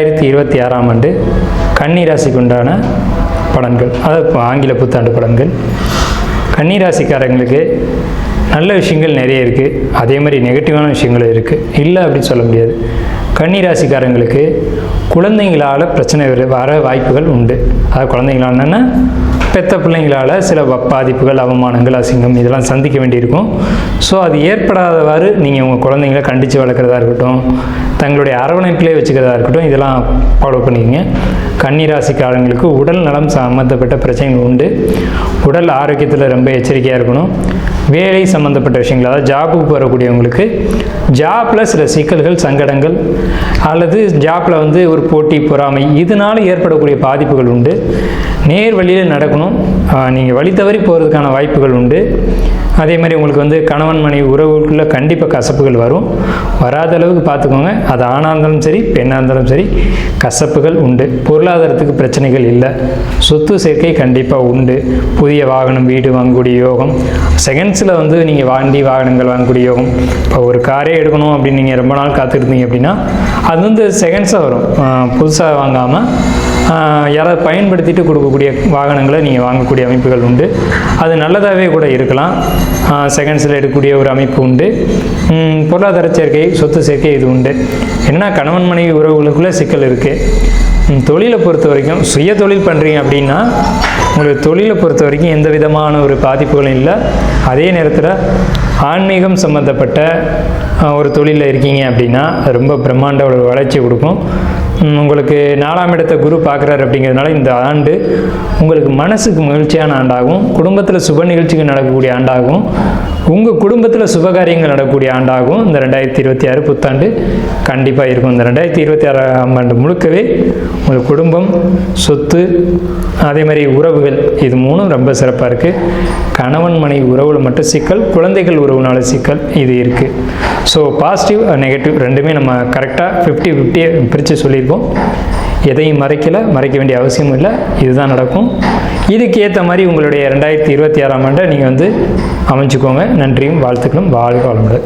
2026ஆம் ஆண்டு கன்னி ராசிக்கு உண்டான பலன்கள், அதாவது ஆங்கில புத்தாண்டு பலன்கள். கன்னி ராசிக்காரங்களுக்கு நல்ல விஷயங்கள் நிறைய இருக்குது, அதே மாதிரி நெகட்டிவான விஷயங்களும் இருக்குது, இல்லை அப்படின்னு சொல்ல முடியாது. கன்னி ராசிக்காரங்களுக்கு குழந்தைங்களால் பிரச்சனை வர வாய்ப்புகள் உண்டு. அதாவது குழந்தைங்களால் என்னென்னா பெற்ற பிள்ளைங்களால் சில பாதிப்புகள், அவமானங்கள், அசிங்கம் இதெல்லாம் சந்திக்க வேண்டியிருக்கும். ஸோ அது ஏற்படாதவாறு நீங்கள் உங்கள் குழந்தைங்களை கண்டித்து வளர்க்குறதா இருக்கட்டும், தங்களுடைய அரவணைப்பிலே வச்சுக்கிறதா இருக்கட்டும், இதெல்லாம் ஃபாலோ பண்ணிக்கங்க. கன்னி ராசிக்காரங்களுக்கு உடல் நலம் சம்மந்தப்பட்ட பிரச்சனைகள் உண்டு. உடல் ஆரோக்கியத்தில் ரொம்ப எச்சரிக்கையாக இருக்கணும். வேலை சம்மந்தப்பட்ட விஷயங்கள், அதாவது ஜாபுக்கு போகக்கூடியவங்களுக்கு ஜாப்பில் சில சிக்கல்கள், சங்கடங்கள் அல்லது ஜாப்பில் ஒரு போட்டி, பொறாமை இதனால் ஏற்படக்கூடிய பாதிப்புகள் உண்டு. நேர் வழியில் நடக்கணும். நீங்கள் வழி தவறி போகிறதுக்கான வாய்ப்புகள் உண்டு. அதே மாதிரி உங்களுக்கு கணவன் மனைவி உறவுக்குள்ளே கண்டிப்பாக கசப்புகள் வரும். வராத அளவுக்கு பார்த்துக்கோங்க. அது ஆணாக இருந்தாலும் சரி, பெண்ணாக இருந்தாலும் சரி, கசப்புகள் உண்டு. பொருளாதாரத்துக்கு பிரச்சனைகள் இல்லை. சொத்து சேர்க்கை கண்டிப்பாக உண்டு. புதிய வாகனம், வீடு வாங்கக்கூடிய யோகம். செகண்ட்ஸில் நீங்கள் வண்டி வாகனங்கள் வாங்கக்கூடிய யோகம். இப்போ ஒரு காரே எடுக்கணும் அப்படின்னு நீங்கள் ரொம்ப நாள் காத்திருந்தீங்க அப்படின்னா அது செகண்ட்ஸாக வரும். புதுசாக வாங்காமல் யாராவது பயன்படுத்திட்டு கொடுக்கக்கூடிய வாகனங்களை நீங்கள் வாங்கக்கூடிய அமைப்புகள் உண்டு. அது நல்லதாகவே கூட இருக்கலாம். செகண்ட்ஸில் எடுக்கக்கூடிய ஒரு அமைப்பு உண்டு. பொருளாதார சேர்க்கை, சொத்து சேர்க்கை இது உண்டு. என்னென்னா கணவன் மனைவி உறவுகளுக்குள்ளே சிக்கல் இருக்குது. தொழிலை பொறுத்த வரைக்கும் சுய தொழில் பண்ணுறீங்க அப்படின்னா உங்களுக்கு தொழிலை பொறுத்த வரைக்கும் எந்த விதமான ஒரு பாதிப்புகளும் இல்லை. அதே நேரத்தில் ஆன்மீகம் சம்மந்தப்பட்ட ஒரு தொழிலில் இருக்கீங்க அப்படின்னா ரொம்ப பிரம்மாண்ட ஒரு வளர்ச்சி கொடுக்கும். உங்களுக்கு 4ஆம் இடத்தை குரு பார்க்குறாரு அப்படிங்கிறதுனால இந்த ஆண்டு உங்களுக்கு மனசுக்கு மகிழ்ச்சியான ஆண்டாகும். குடும்பத்தில் சுப நிகழ்ச்சிகள் நடக்கக்கூடிய ஆண்டாகும். உங்கள் குடும்பத்தில் சுபகாரியங்கள் நடக்கக்கூடிய ஆண்டாகும். இந்த 2026 புத்தாண்டு கண்டிப்பாக இருக்கும். இந்த 2026ஆம் ஆண்டு முழுக்கவே உங்கள் குடும்பம், சொத்து, அதே மாதிரி உறவுகள் இது மூணும் ரொம்ப சிறப்பாக இருக்குது. கணவன் மனைவி உறவில் மட்டும் சிக்கல், குழந்தைகள் உறவுனால சிக்கல் இது இருக்குது. ஸோ பாசிட்டிவ் நெகட்டிவ் ரெண்டுமே நம்ம கரெக்டாக 50-50 பிரித்து சொல்லியிருக்கோம். எதையும் மறைக்க வேண்டிய அவசியமும் இல்லை. இதுதான் நடக்கும். இதுக்கு ஏற்ற மாதிரி உங்களுடைய 2026ஆம் ஆண்டை நீங்கள் அமைச்சுக்கோங்க. நன்றியும் வாழ்த்துக்களும். வாழ்க வளமுடன்.